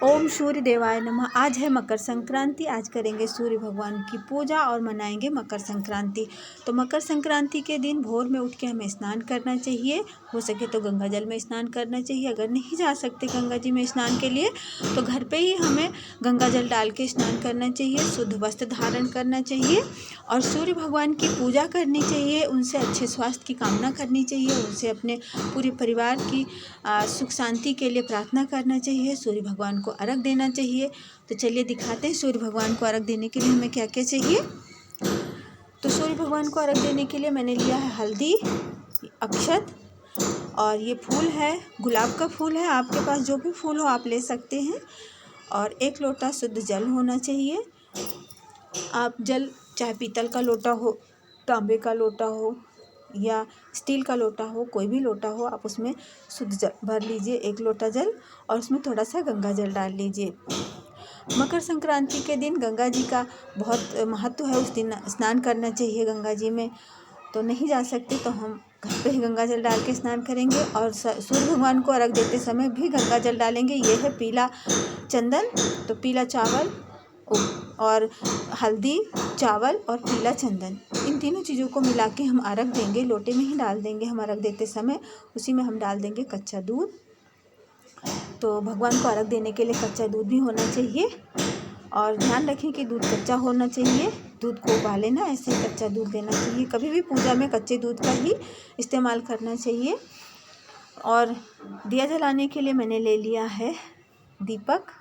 ओम सूर्य देवाय नमः। आज है मकर संक्रांति। आज करेंगे सूर्य भगवान की पूजा और मनाएंगे मकर संक्रांति। तो मकर संक्रांति के दिन भोर में उठ के हमें स्नान करना चाहिए। हो सके तो गंगा जल में स्नान करना चाहिए। अगर नहीं जा सकते गंगा जी में स्नान के लिए तो घर पे ही हमें गंगा जल डाल के स्नान करना चाहिए। शुद्ध वस्त्र धारण करना चाहिए और सूर्य भगवान की पूजा करनी चाहिए। उनसे अच्छे स्वास्थ्य की कामना करनी चाहिए। उनसे अपने पूरे परिवार की सुख शांति के लिए प्रार्थना करना चाहिए। सूर्य भगवान को अर्घ देना चाहिए। तो चलिए दिखाते हैं सूर्य भगवान को अर्घ देने के लिए हमें क्या क्या चाहिए। तो सूर्य भगवान को अर्घ देने के लिए मैंने लिया है हल्दी, अक्षत और ये फूल है, गुलाब का फूल है। आपके पास जो भी फूल हो आप ले सकते हैं। और 1 लोटा शुद्ध जल होना चाहिए। आप जल चाहे पीतल का लोटा हो, तांबे का लोटा हो या स्टील का लोटा हो, कोई भी लोटा हो, आप उसमें शुद्ध जल भर लीजिए 1 लोटा जल और उसमें थोड़ा सा गंगा जल डाल लीजिए। मकर संक्रांति के दिन गंगा जी का बहुत महत्व है। उस दिन स्नान करना चाहिए गंगा जी में। तो नहीं जा सकते तो हम घर पे ही गंगा जल डाल के स्नान करेंगे और सूर्य भगवान को अर्घ देते समय भी गंगा जल डालेंगे। ये है पीला चंदन, तो पीला चावल और हल्दी, चावल और पीला चंदन, इन तीनों चीज़ों को मिला के हम अर्घ देंगे। लोटे में ही डाल देंगे हम अर्घ देते समय। उसी में हम डाल देंगे कच्चा दूध। तो भगवान को अर्घ देने के लिए कच्चा दूध भी होना चाहिए और ध्यान रखें कि दूध कच्चा होना चाहिए। दूध को उबाले ना, ऐसे ही कच्चा दूध देना चाहिए। कभी भी पूजा में कच्चे दूध का ही इस्तेमाल करना चाहिए। और दिया जलाने के लिए मैंने ले लिया है दीपक।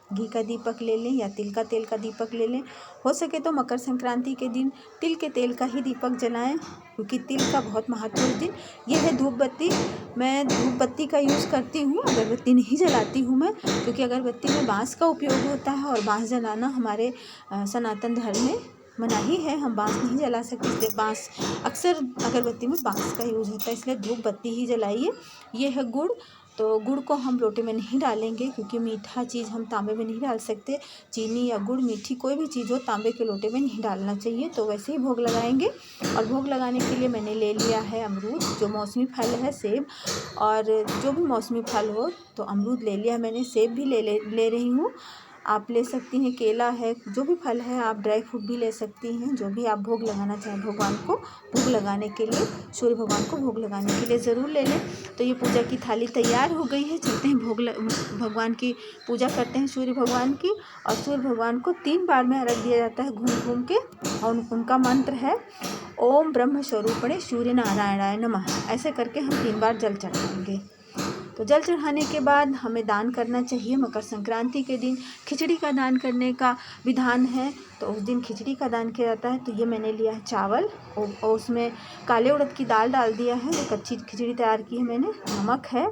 घी का दीपक ले लें या तिल का तेल का दीपक ले लें। हो सके तो मकर संक्रांति के दिन तिल के तेल का ही दीपक जलाएं, क्योंकि तिल का बहुत महत्व है उस दिन। यह है धूप बत्ती। मैं धूप बत्ती का यूज़ करती हूँ, अगरबत्ती नहीं जलाती हूँ मैं, क्योंकि अगरबत्ती में बाँस का उपयोग होता है और बाँस जलाना हमारे सनातन धर्म में मनाही है। हम बाँस नहीं जला सकते, इसलिए बाँस अक्सर अगरबत्ती में बाँस का यूज़ होता है, इसलिए धूप बत्ती ही जलाइए। ये है गुड़। तो गुड़ को हम लोटे में नहीं डालेंगे, क्योंकि मीठा चीज़ हम तांबे में नहीं डाल सकते। चीनी या गुड़, मीठी कोई भी चीज़ हो, तांबे के लोटे में नहीं डालना चाहिए। तो वैसे ही भोग लगाएंगे। और भोग लगाने के लिए मैंने ले लिया है अमरूद, जो मौसमी फल है, सेब, और जो भी मौसमी फल हो। तो अमरूद ले लिया मैंने, सेब भी ले रही हूँ। आप ले सकती हैं, केला है, जो भी फल है। आप ड्राई फ्रूट भी ले सकती हैं, जो भी आप भोग लगाना चाहें भगवान को। भोग लगाने के लिए, सूर्य भगवान को भोग लगाने के लिए ज़रूर ले लें। तो ये पूजा की थाली तैयार हो गई है। चलते हैं भगवान की पूजा करते हैं, सूर्य भगवान की। और सूर्य भगवान को 3 बार में अर्घ दिया जाता है घूम घूम के। और उनका मंत्र है ओम ब्रह्म स्वरूपणे सूर्य नारायणाय नमः। ऐसे करके हम 3 बार जल चढ़ाएंगे। तो जल चढ़ाने के बाद हमें दान करना चाहिए। मकर संक्रांति के दिन खिचड़ी का दान करने का विधान है, तो उस दिन खिचड़ी का दान किया जाता है। तो ये मैंने लिया है चावल और उसमें काले उड़द की दाल डाल दिया है, जो कच्ची खिचड़ी तैयार की है मैंने। नमक है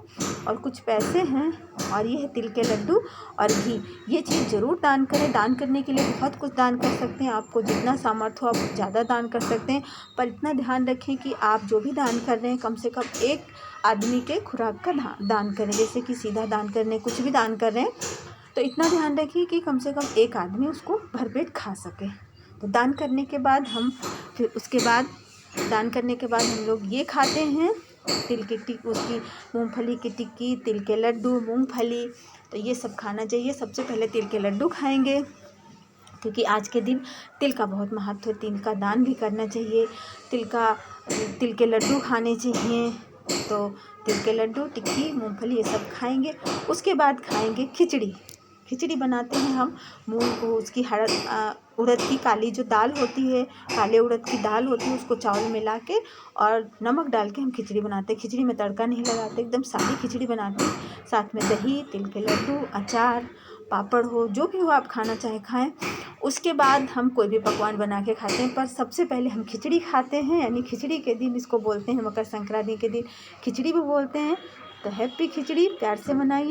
और कुछ पैसे हैं और ये है तिल के लड्डू और घी। ये चीज़ ज़रूर दान करें। दान करने के लिए बहुत कुछ दान कर सकते हैं। आपको जितना सामर्थ्य हो आप ज़्यादा दान कर सकते हैं, पर इतना ध्यान रखें कि आप जो भी दान कर रहे हैं कम से कम 1 आदमी के खुराक का दान करें। जैसे कि सीधा दान करने, कुछ भी दान कर रहे हैं तो इतना ध्यान रखिए कि कम से कम 1 आदमी उसको भरपेट खा सके। तो दान करने के बाद दान करने के बाद हम लोग ये खाते हैं, तिल की टिक्की, उसकी मूंगफली की टिक्की, तिल के लड्डू, मूंगफली। तो ये सब खाना चाहिए। सबसे पहले तिल के लड्डू खाएंगे, क्योंकि आज के दिन तिल का बहुत महत्व है। तिल का दान भी करना चाहिए। तिल के लड्डू खाने चाहिए। तो तिल के लड्डू, टिक्की, मूंगफली ये सब खाएंगे। उसके बाद खाएंगे खिचड़ी। खिचड़ी बनाते हैं हम मूंग को, उसकी उड़द की काली जो दाल होती है, काले उड़द की दाल होती है, उसको चावल मिला के और नमक डाल के हम खिचड़ी बनाते हैं। खिचड़ी में तड़का नहीं लगाते, एकदम सादी खिचड़ी बनाते हैं। साथ में दही, तिल के लड्डू, अचार, पापड़ हो, जो भी हो आप खाना चाहे खाएं। उसके बाद हम कोई भी पकवान बना के खाते हैं, पर सबसे पहले हम खिचड़ी खाते हैं। यानी खिचड़ी के दिन, इसको बोलते हैं मकर संक्रांति के दिन खिचड़ी भी बोलते हैं। तो हैप्पी खिचड़ी, प्यार से मनाइए।